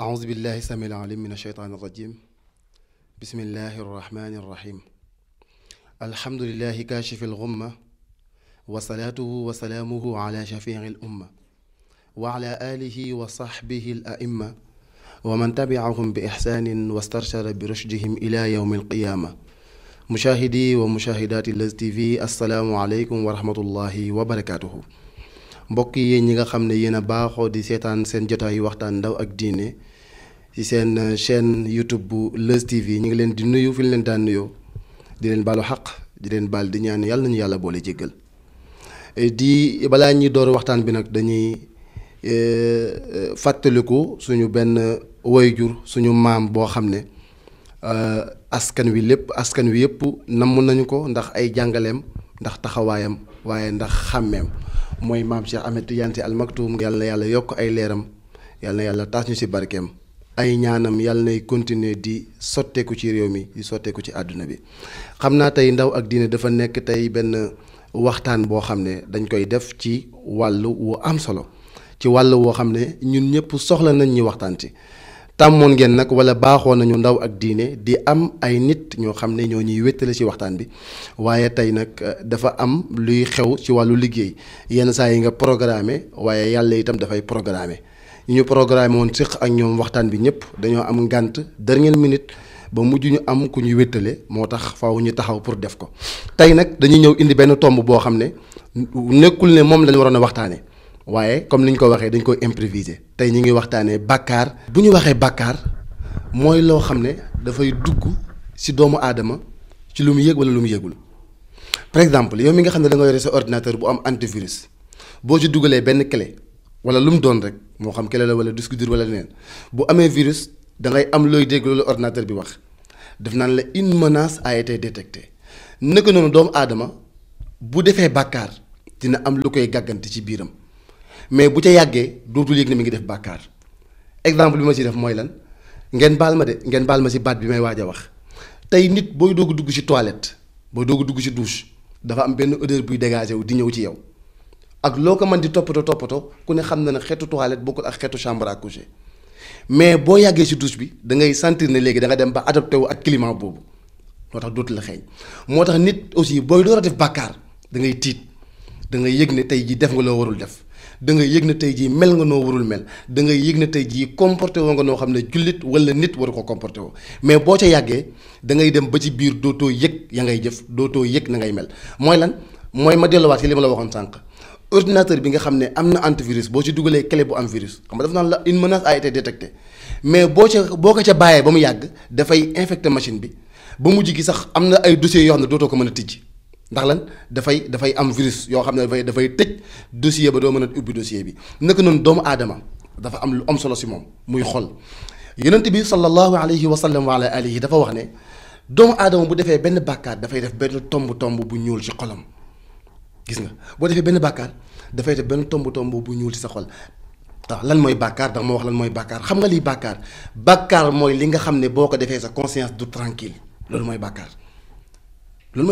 أعوذ بالله السميع العليم من الشيطان الرجيم بسم الله الرحمن الرحيم الحمد لله كاشف الغمة وصلاته وسلامه على شفيع الأمة وعلى آله وصحبه الأئمة ومن تبعهم بإحسان واسترشد برشدهم إلى يوم القيامة مشاهدي ومشاهدات Leuz TV السلام عليكم ورحمة الله وبركاته mbokk yi ñi nga xam ne yéen a baaxoo di seetaan seen jotaay waxtaan ndaw ak diine ci seen chaîne YouTube bu Leuz TV ñu ngi leen di nuyu fi ñu leen daan nuyoo di leen baalu xaq di leen baal di ñaan yàlla nañu yàlla boole jéggal di balaa ñuy door waxtaan bi nag dañuy fàttaliku suñu benn woyjur suñu maam boo xam ne askan wi yëpp namm nañu ko ndax ay jàngaleem ndax taxawaayam waaye ndax xàmmeem mooy maam Cheikh Ahmed Tidiane Sy Al Maktoum yàlla na yàlla yokk ay leeram yàlla na yàlla taas ñu ci barkeem ay ñaanam yàlla nay continuer di sotteeku ci réew mi di sotteeku ci àdduna bi xam naa tey ndaw ak diine dafa nekk tey benn waxtaan boo xam ne dañ koy def ci wàllu wu am solo ci wàllu woo xam ne ñun ñëpp soxla nañ ñi waxtaan ci tàmmoon ngeen nag wala baaxoo nañu ndaw ak diine di am ay nit ñoo xam ne ñoo ñuy wéttale ci waxtaan bi waaye tey nag dafa am luy xew ci wàllu liggéey yenn saa yi nga programmé waaye yàlla itam dafay programmé ñu programmé woon séq ak ñoom waxtaan bi ñëpp dañoo am ngànt dernière minute ba mujj ñu am ku ñuy wéttale moo tax faaw ñu taxaw pour def ko tey nag dañuy ñëw indi benn tomb boo xam ne nekkul ne moom lañu waroon a waxtaanee waaye comme ni ñu ko waxee dañ koy improviser tey ñu ngi waxtaanee bàkkaar bu ñu waxee bàkkaar mooy loo xam ne dafay dugg ci doomu aadama ci lu mu yëg walla lu mu yëgul par exemple yow mi nga xam ne da nga yore sa ordinateur bu am antivirus boo ci dugalee benn clé walla lu mu doon rek moo xam clé la walla disque dur walla leneen bu amee virus da ngay am looy dégg loolu ordinateur bi wax def naan la une menace a été détectée naka noonu doomu aadama bu defee bàkkaar dina am lu koy gàggante ci biiram. mais bu ca yàggee dootul yëg ne mi ngi def bàkkaar exemple bi ma ci def mooy lan ngeen baal ma ci baat bi may waaj a wax tey nit booy doog a dugg ci toilette booy doog a dugg ci douche dafa am benn odeur buy dégagé wu di ñëw ci yow ak loo ko mën di toppatoo ku ne xam na ne xeetu toilette bokkul ak xeetu chambre à coucher mais boo yàggee ci douche bi da ngay sentir ne léegi da nga dem ba adopté wu ak climat boobu moo tax dootul la xeeñ moo tax nit aussi booy door a def bàkkaar da ngay tiit da ngay yëg ne tey jii def nga loo warul def. da ngay yëg ne tey jii mel nga noo warul mel da ngay yëg ne tey jii comporté woo nga noo xam ne jullit walla nit waru ko comporté woo mais boo ca yàggee da ngay dem ba ci biir dootoo yëg ya ngay jëf dootoo yëg na ngay mel mooy lan mooy ma delluwaat ci li ma la waxoon sànq ordinateur bi nga xam ne am na antivirus boo ci dugalee clé bu am virus xam nga dafa naan la une menace a été détectée mais boo ko ca bàyyee ba mu yàgg dafay infecté machine bi ba mujj gi sax am na ay dossiers yoo xam ne dootoo ko mën a tijji ndax lan dafay am virus yoo xam ne dafay tëj dossier ba doo mën a ubbi dossier bi naka noonu doomu aadama dafa am lu am solo si moom muy xol yonent bi sallallahu alayhi wa sallam wa ala alihi dafa wax ne doomu aadama bu defee benn bàkkaar dafay def benn tomb bu ñuul ci xolam gis nga boo defee benn bàkkaar dafay def benn tomb bu ñuul ci sa xol waaw lan mooy bàkkaar ndax ma wax lan mooy bàkkaar xam nga liy bàkkaar mooy li nga xam ne boo ko defee sa conscience du tranquille loolu mooy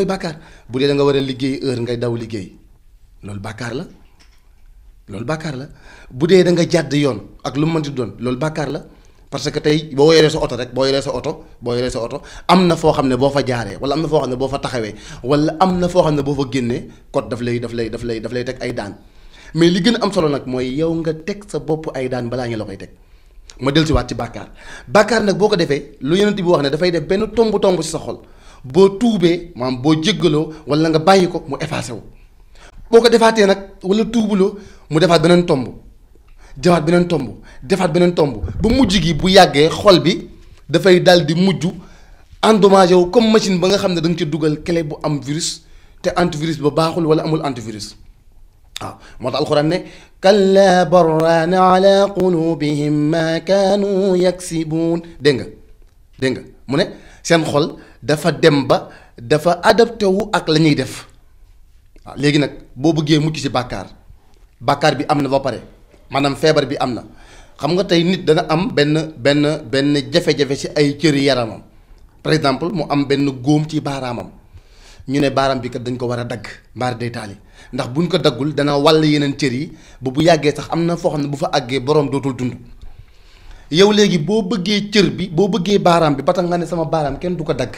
bàkkaar bu dee da nga war a liggéey heure ngay daw liggéey loolu bàkkaar la bu dee da nga jàdd yoon ak lu mu mënti doon loolu bàkkaar la parce que tey boo yoree sa oto am na foo xam ne boo fa jaaree wala am na foo xam ne boo fa taxawee wala am na foo xam ne boo fa génnee code daf lay teg ay daan mais li gën a am solo nag mooy yow nga teg sa bopp ay daan balaa ñu la koy teg ma dellusiwaat ci bàkkaar nag boo ko defee lu Yonent bi wax ne dafay def benn tomb ci sa xol. boo tuubee maanaam boo jéggaloo wala nga bàyyi ko mu effacé wu boo ko defaatee nag wala tuubuloo mu defaat beneen tomb defaat beneen tomb ba mujj gi bu yàggee xol bi dafay dal di mujj endommagé wu comme machine ba nga xam ne da nga ci dugal clé bu am virus te antivirus ba baaxul wala amul antivirus waaw moo tax alxuraan ne kallaa barraana ala qulubihim ma kaanu yaksibuun dégg nga mu ne seen xol dafa dem ba dafa adapté wu ak la ñuy def waaw léegi nag boo bëggee mucc ci bàkkaar bi am na ba pare maanaam feebar bi am na xam nga tey nit dana am benn jafe-jafe ci ay cëri yaramam par exemple mu am benn góom ci baaraamam ñu ne baaraam bi kat dañ ko war a dagg mbaar day taali ndax buñ ko daggul dana wàll yeneen cër yi ba bu yàggee sax am na foo xam ne bu fa àggee boroom dootul dund yow léegi boo bëggee cër bi boo bëggee baaraam bi ba tax nga ne sama baaraam kenn du ko dagg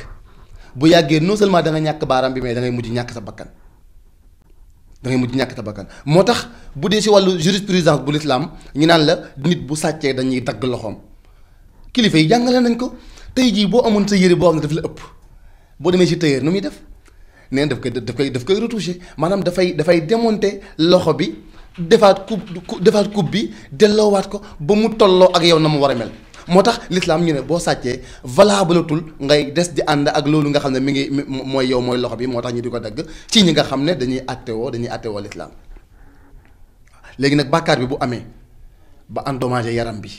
bu yàggee non seulement da nga ñàkk baaraam bi mais da ngay mujj ñàkk sa bakkan moo tax bu dee si wàllu jurisprudence bu l'islam ñu naan la nit bu sàccee dañuy dagg loxoom kilifa yi jàngale nañ ko. tey jii boo amoon sa yére boo xam ne daf la ëpp boo demee si tailleur nu muy def neen daf koy retoucher maanaam dafay démonter loxo bi defaat coupe bi delloowaat ko ba mu tolloo ak yow na mu war a mel moo tax l'islam ñu ne boo sàccee valabletul ngay des di ànd ak loolu nga xam ne mi ngi mooy yow mooy loxo bi moo tax ñu di ko dagg ci ñi nga xam ne dañuy attewoo l'islam léegi nag bàkkaar bi bu amee ba endommagé yaram bi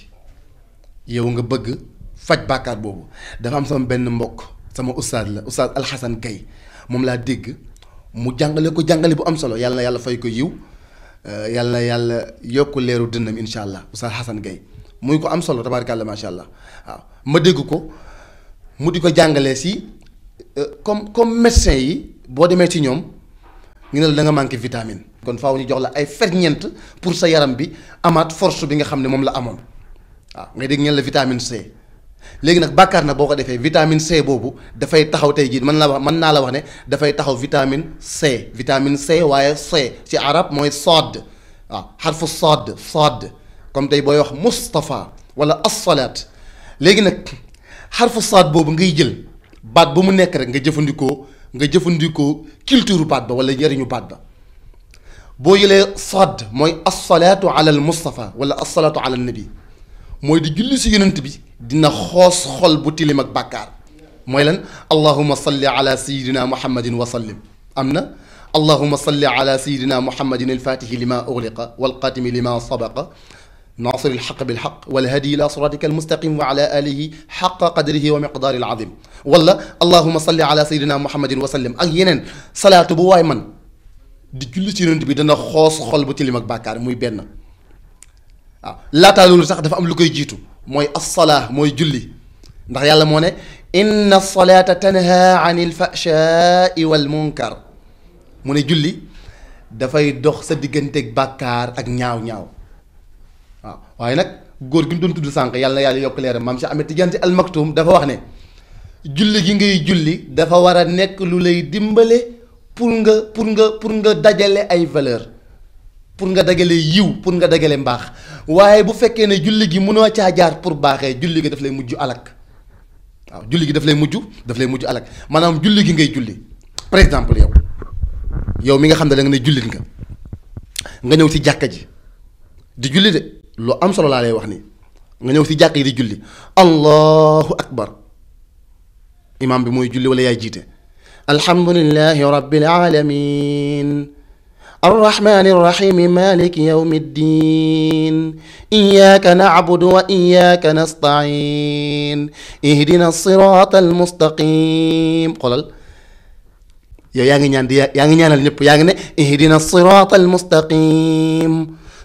yow nga bëgg faj bàkkaar boobu dafa am sama benn mbokk sama ustaad la ustaad Alxasan Gay moom laa dégg mu jàngale bu am solo yàlla na yàlla fay ko yiw yàlla na yàlla yokk leeru dënnam insha allah ustaad Alxasan Gay muy ko am solo tabaarkalla macha allah waaw ma dégg ko mu di ko jàngalee si comme médecin yi boo demee ci ñoom ñu ne la da nga manqué vitamine kon faaw ñu jox la ay ferñeent pour sa yaram bi amaat force bi nga xam ne moom la amoon waaw ngay dégg ñeen la vitamine C. léegi nag bàkkaar na boo ko defee vitamine C boobu dafay taxaw tey jii mën naa la wax ne dafay taxaw vitamine C waaye C ci arab mooy sodd waaw xarfu sodd comme tey booy wax Moustapha wala as-salaat léegi nag xarfu sodd boobu ngay jël baat ba mu nekk rek nga jëfandikoo culture baat ba wala njëriñu baat ba boo jëlee sodd mooy as-salaatu ala al Mustafa wala as-salaatu ala nabi mooy di julli si yonent bi dina xoos xol bu tilim ak bàkkaar mooy lan allahuma salli ala sayidina muhammadin wa sallim am na allahuma salli ala sayidina muhammadin alfatihi lima ughliqa walqatimi lima sabaqa nasir alxaq bilxaq walhadi ila siratika almustaqim wa ala alihi xaqa qadrihi wa miqdaari alazim wala allahuma salli ala sayidina muhammadin wa sallim ak yeneen salaatu bu waay man di julli si yonent bi dana xoos xol bu tilim ak bàkkaar muy benn waaw laataa loolu sax dafa am lu koy jiitu mooy assalaa mooy julli ndax yàlla moo ne inna salaata tanha an il fahshaai wal munkar mu ne julli dafay dox sa digganteeg bàkkaar ak ñaaw-ñaaw waaw waaye nag góor gi mu doon tudd sànq yàlla na yàlla yokk leeram maam Cheikh Ahmed Tidiane Sy Al Maktoum dafa wax ne julli gi ngay julli dafa war a nekk lu lay dimbale pour nga dajale ay valeur pour nga dagale yiw pour nga dagale mbaax waaye bu fekkee ne julli gi mënoo caa jaar pour baaxee julli gi daf lay mujj alak waaw julli gi daf lay mujj alak maanaam julli gi ngay julli par exemple yow mi nga xam ne da nga ne jullit nga ñëw ci jàkka ji di julli de lu am solo laa lay wax nii nga ñëw ci jàkka ji di julli allahu akbar imaam bi mooy julli wala yaay jiite alhamdulillahi rabbil alamin الرحمن الرحيم مالك يوم الدين إياك نعبد وإياك نستعين اهدنا الصراط المستقيم قولal yow yaa ngi ñaanal ñëpp yaa ngi ne ihdina الصراط المستقيم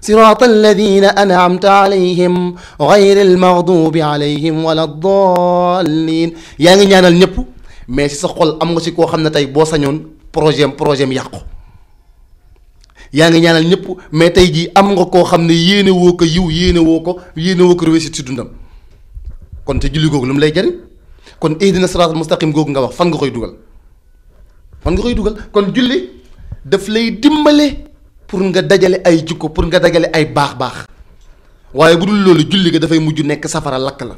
صراط الذين أنعمت عليهم غير المغضوب عليهم ولا الضالين yaa ngi ñaanal ñëpp mais si sa xol am nga si koo xam ne tey boo sañoon projet yàqu yaa ngi ñaanal ñëpp mais tey jii am nga koo xam ne yéene woo ko yiw yéene woo ko réussite si dundam kon te julli googu lu mu lay jariñ kon ihdina siraatal mustaqim googu nga wax fan nga koy dugal kon julli daf lay dimbale pour nga dajale ay jikko pour nga dajale ay baax waaye bu dul loolu julli ga dafay mujj nekk safara lakk la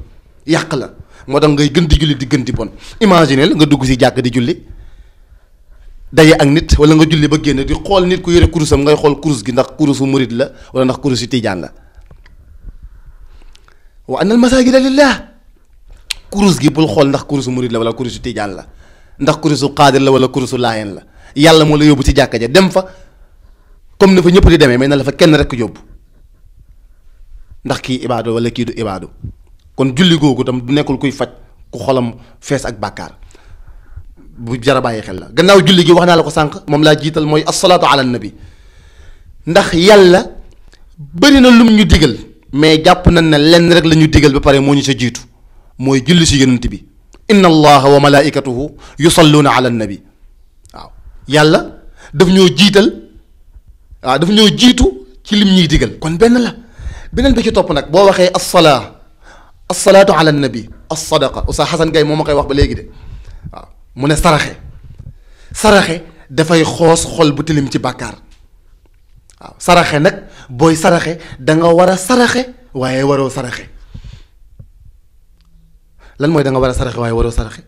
yàq la moo tax ngay gën di julli di gën di bon imagineel nga dugg si jàkk di julli daje ak nit wala nga julli ba génn di xool nit ku yore kurusam ngay xool kurus gi ndax kurusu murid la wala ndax kurusu tijaan la wa anna al masajida lillah kurus gi bul xool ndax kurusu murid la wala kurusu tijaan la ndax kurusu qaadir la wala kurusu laayeen la yàlla moo la yóbbu ci jàkka ja dem fa comme ni fa ñëpp di demee mais na la fa kenn rek yóbbu ndax kii ibaadu wala kii du ibaadu kon julli googu tam du nekkul kuy faj ku xolam fees ak bàkkaar bu jar a bàyyi xel la gannaaw julli gi wax naa la ko sànq moom laa jiital mooy asalaatu ala nabi ndax yàlla bëri na lum ñu digal mais jàpp nañ ne lenn rek la ñu digal ba pare moo ñu sa jiitu mooy julli si yonent bi inna allaha wa malaikatuhu yusalluuna ala nabi waaw yàlla daf ñoo jiital waaw daf ñoo jiitu ci lim ñuy digal kon benn la beneen bi ci topp nag boo waxee assalaa asalaatu ala nabi as-sadaqa Oustaz Xasan Gaye moo ma koy wax ba léegi de waaw mu ne saraxe dafay xoos xol bu tilim ci bàkkaar waaw saraxe nag booy saraxe da nga war a saraxe waaye waroo saraxe lan mooy da nga war a saraxe waaye waroo saraxe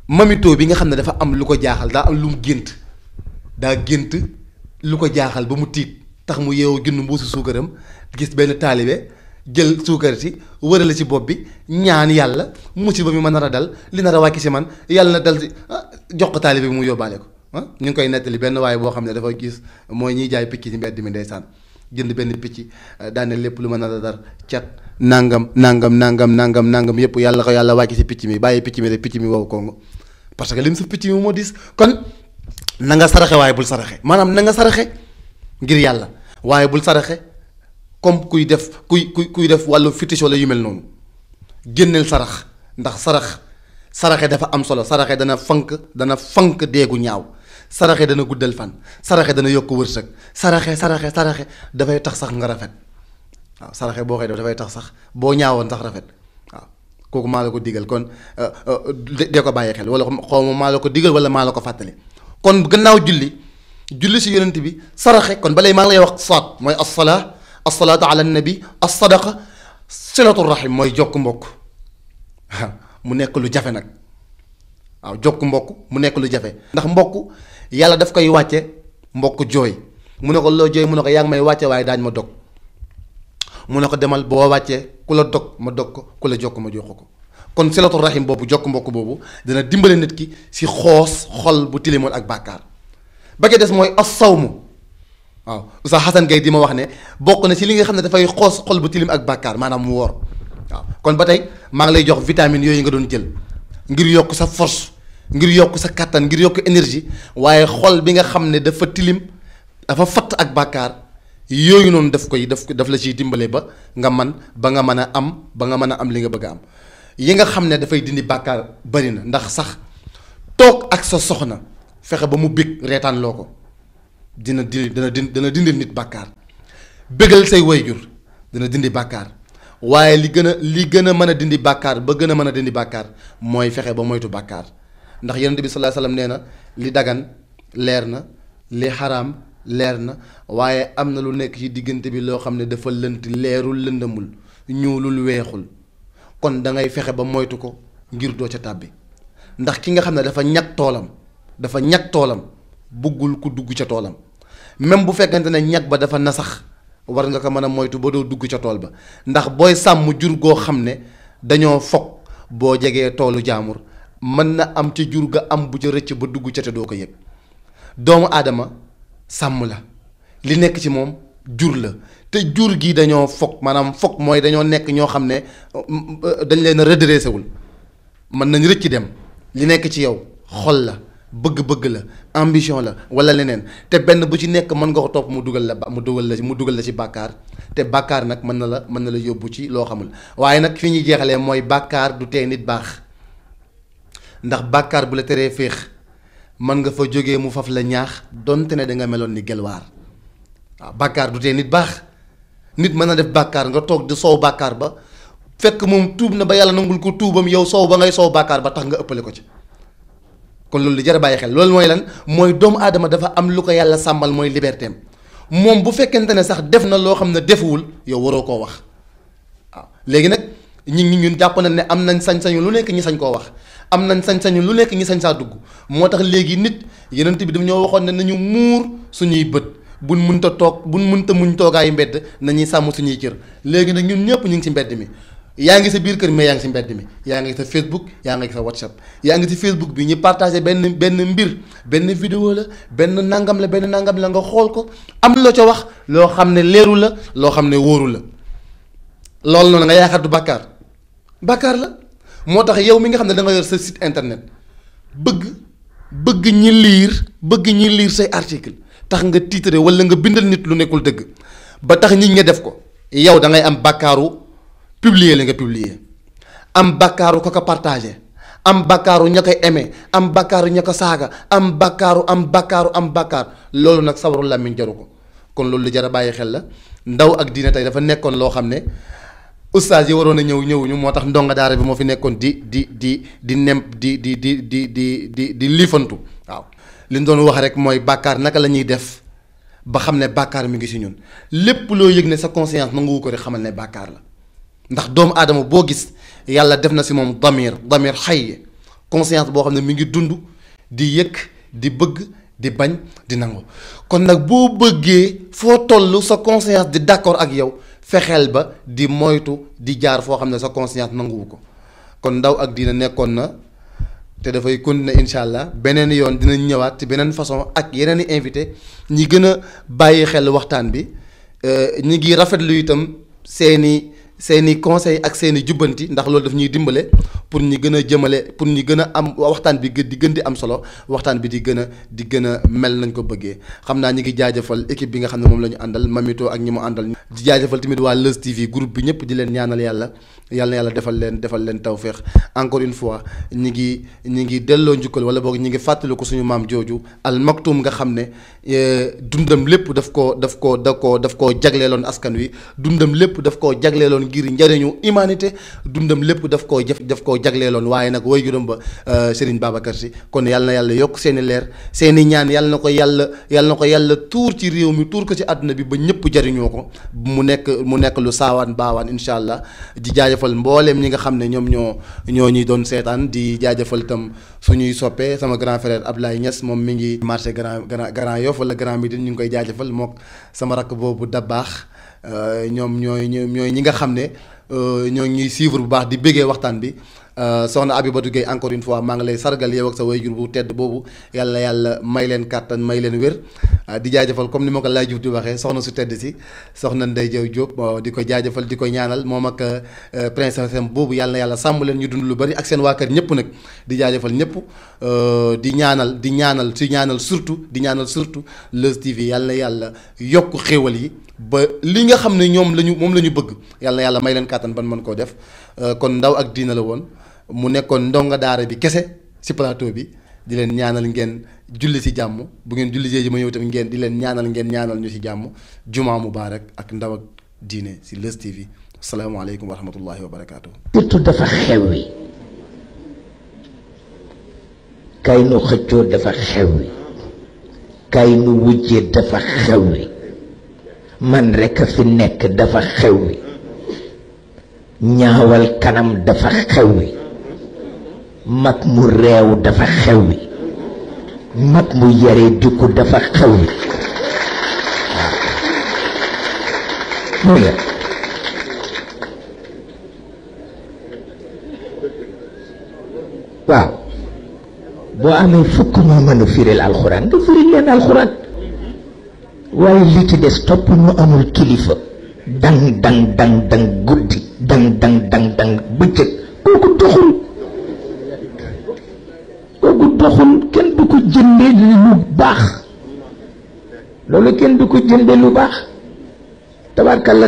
mamito bi nga xam ne dafa am lu ko jaaxal daa am lu mu gént daa gént lu ko jaaxal ba mu tiit tax mu yeewoo junn mbuusu suukaram gis benn taalibe jël suukar si wërale ci bopp bi ñaan yàlla musiba mi ma nar a dal li nar a wàcc si man yàlla na dal si jox ko taalibe bi mu yóbbaale ko ñu ngi koy nettali benn waaye boo xam ne dafa gis mooy ñiy jaay picc ci mbedd mi ndeysaan jënd benn picc daane lépp lu ma nar a dar cat nangam yëpp yàlla ko yàlla wàcc si picc mi bàyyi picc mi rek picc mi wow kongo parce que lim sa picc mi moo diis kon na nga saraxe waaye bul saraxe maanaam na nga saraxe ngir yàlla waaye bul saraxe comme kuy def wàllu fétiche wala yu mel noonu génneel sarax ndax saraxe dafa am solo saraxe dana fank deegu ñaaw saraxe dana guddal fan saraxe dana yokk wërsëg saraxe dafay tax sax nga rafet waaw saraxe boo koy def dafay tax sax boo ñaawoon sax rafet waaw kooku maa la ko digal kon de ko bàyyi xel wala xaw ma maa la ko digal wala maa la ko fàttali kon gannaaw julli si yonent bi saraxe kon balay maa ngi lay wax saat mooy asalaatu ala nabi as-sadaqa silatu rahim mooy jokk mbokk mu nekk lu jafe nag waaw jokk mbokk mu nekk lu jafe ndax mbokk yàlla daf koy wàcce mbokk jooy mu ne ko loo jooy mu ne ko yaa ngi may wàcce waaye daañ ma dog mu ne ko demal boo wàccee ku la dog ma dog ko ku la jokk ma jox ko kon silatu rahim boobu jokk mbokk boobu dina dimbale nit ki si xoos xol bu tilimoon ak bàkkaar ba ca des mooy as-sawmu waaw Oustaz Xasan Gaye di ma wax ne bokk na ci li nga xam ne dafay xoos xol bu tilim ak bàkkaar maanaam mu woor waaw kon ba tey maa ngi lay jox vitamine yooyu nga doon jël ngir yokk sa force ngir yokk sa kattan ngir yokk énergie waaye xol bi nga xam ne dafa tilim dafa fatt ak bàkkaar yooyu noonu daf la ciy dimbale ba nga mën a am li nga bëgg a am yi nga xam ne dafay dindi bàkkaar bari na ndax sax toog ak sa soxna fexe ba mu bég reetaan loo ko dina dindil nit bàkkaar bégal say wayjur dina dindi bàkkaar waaye li gën a mën a dindi bàkkaar ba gën a mën a dindi bàkkaar mooy fexe ba moytu bàkkaar ndax yonent bi sallallahu alayhi wasallam nee na li dagan leer na li xaraam leer na waaye am na lu nekk ci diggante bi loo xam ne dafa lënt leerul lëndamul ñuulul weexul kon da ngay fexe ba moytu ko ngir doo ca tàbbi ndax ki nga xam ne dafa ñag toolam buggul ku dugg ca toolam même bu fekkente ne ñag ba dafa nasax war nga ko mën a moytu ba doo dugg ca tool ba ndax booy sàmm jur goo xam ne dañoo fokk boo jegee toolu jaamur mën na am ca jur ga am bu ca rëcc ba dugg ca te doo ko yëg doomu aadama sàmm la li nekk ci moom jur la te jur gi dañoo fokk maanaam fokk mooy dañoo nekk ñoo xam ne dañ leen a redressé wul mën nañ rëcc dem li nekk ci yow xol la bëgg-bëgg la ambition la wala leneen te benn bu ci nekk mën nga ko topp mu dugal la ci bàkkaar te bàkkaar nag mën na la yóbbu ci loo xamul waaye nag fi ñuy jeexalee mooy bàkkaar du tee nit baax ndax bàkkaar bu la teree féex mën nga fa jógee mu faf la ñaax donte ne da nga meloon ni gelwaar waaw bàkkaar du tee nit baax nit mën na def bàkkaar nga toog di soow bàkkaar ba fekk moom tuub na ba yàlla nangul ko tuubam yow soow ba ngay soow bàkkaar ba tax nga ëppale ko ci kon loolu li jar a bàyyi xel loolu mooy lan mooy doomu aadama dafa am lu ko yàlla sàmmal mooy liberté am moom bu fekkente ne sax def na loo xam ne defuwul yow waroo koo wax waaw léegi nag ñun jàpp nañ ne am nañ sañ-sañu lu nekk ñi sañ koo wax am nañ sañ-sañu lu nekk ñi sañ saa dugg moo tax léegi nit yonent bi daf ñoo waxoon ne nañu muur suñuy bët buñ mënta muñ toogaayu mbedd nañuy sàmm suñuy cër léegi nag ñun ñëpp ñu ngi ci mbedd mi yaa ngi sa biir kër mais yaa ngi si mbedd mi yaa ngi sa Facebook yaa ngi sa WhatsApp yaa ngi si Facebook bi ñu partagé benn mbir benn vidéo la benn nangam la nga xool ko am loo ca wax loo xam ne leeru la loo xam ne wóoru la loolu noonu nga yaakaar du bàkkaar la moo tax yow mi nga xam ne da nga yor sa site internet bëgg ñi liir say article tax nga titre wala nga bindal nit lu nekkul dëgg ba tax nit ña def ko yow da ngay am bàkkaaru publier la nga publier am bàkkaaru ko partagé am bàkkaaru ña koy aimé am bàkkaaru ña ko saaga am bàkkaar loolu nag sawaru làmmiñ jaru ko kon loolu lu jar a bàyyi xel la ndaw ak diine tey dafa nekkoon loo xam ne ustaas yi waroon a ñëwuñu moo tax ndonga daara bi moo fi nekkoon di nemp di liifantu waaw li ñu doon wax rek mooy bàkkaar naka la ñuy def ba xam ne bàkkaar mi ngi si ñun lépp loo yëg ne sa conscience nanguwu ko rek xamal ne bàkkaar la ndax doomu aadama boo gis yàlla def na si moom damir xay conscience boo xam ne mi ngi dund di yëg di bëgg di bañ di nangu kon nag boo bëggee foo toll sa conscience di d'accord ak yow fexeel ba di moytu di jaar foo xam ne sa conscience nanguwu ko kon Ndaw ak Diine nekkoon na te dafay continuer incha allah beneen yoon dinañ ñëwaat ci beneen façon ak yeneen i invité ñi gën a bàyyi xel waxtaan bi ñi ngi rafetlu itam seeni conseil ak seeni jubbanti ndax loolu daf ñuy dimbale pour ñi gën a jëmale pour ñi gën a am waxtaan bi di gën di am solo waxtaan bi di gën a mel nañ ko bëggee xam naa ñi ngi jaajëfal équipe bi nga xam ne moom la ñu àndal Mamito ak ñi mu àndal di jaajëfal tamit waa Leuz TV groupe bi ñëpp di leen ñaanal yàlla na yàlla defal leen tawféex encore une fois ñi ngi delloo njukkal wala boog ñi ngi fàttali ko suñu maam jooju Al Maktoum nga xam ne dundam lépp daf koo jagleeloon askan wi dundam lépp daf koo jagleeloon ngir njëriñu humanité dundam lépp daf koo jagleeloon waaye nag way juróom ba Serigne Babacar Sy kon yàlla na yàlla yokk seeni leer seeni ñaan yàlla na ko yàlla tuur ci réew mi tuur ko ci àdduna bi ba ñëpp jariñoo ko mu nekk lu saawaan baawaan incha allah di jaajëfal mbooleem ñi nga xam ne ñoom ñoo ñuy doon seetaan di jaajëfal itam suñuy soppee sama grand frère Ablaye Niass moom mi ngi marché Grand Yoff wala Grand Médine ñu ngi koy jaajëfal mook sama rakk boobu Dabaax ñoom ñooy ñi nga xam ne ñoo ñuy suivre bu baax di bëggee waxtaan bi soxna Abibatou Gueye encore une fois maa ngi lay sargal yow ak sa wayjur bu tedd boobu yàlla may leen kàttan may leen wér di jaajëfal comme ni ma ko Laye Diouf di waxee soxna su tedd si soxna Ndeye Diaw Diop di ko jaajëfal di ko ñaanal moom ak princesse boobu yàlla sàmm leen ñu dund lu bari ak seen waa kër ñëpp nag di jaajëfal ñëpp di ñaanal surtout Leuz TV yàlla yokk xéewal yi ba li nga xam ne moom la ñu bëgg yàlla may leen kàttan ban mën koo def kon Ndaw ak Diine la woon mu nekkoon ndonga daara bi kese ci plateau bi di leen ñaanal ngeen julli ci jàmm bu ngeen julli ji ma ñëw tamit ngeen di leen ñaanal ñu ci jàmm jumaa mubaarak ak Ndaw ak Diine ci Leuz TV asalaamaaleykum wa rahmatullahi wa barakaatu. surtout dafa xewwi kay nu xëccoo dafa xewwi kay nu wujjee dafa xewwi man rekk fi nekk dafa xewwi ñaawal kanam dafa xewwi mag mu réew dafa xewwi mag mu yare dikku dafa xewwi waaw boo amee fukk ñoo mën a firil alxuraan nga firil leen alxuraan waaye li ci des topp ñu amul kilifa dang guddi dang bëccëg kooku doxul kenn du ko jëndee lu baax loolu kenn du ko jëndee lu baax tabarkalla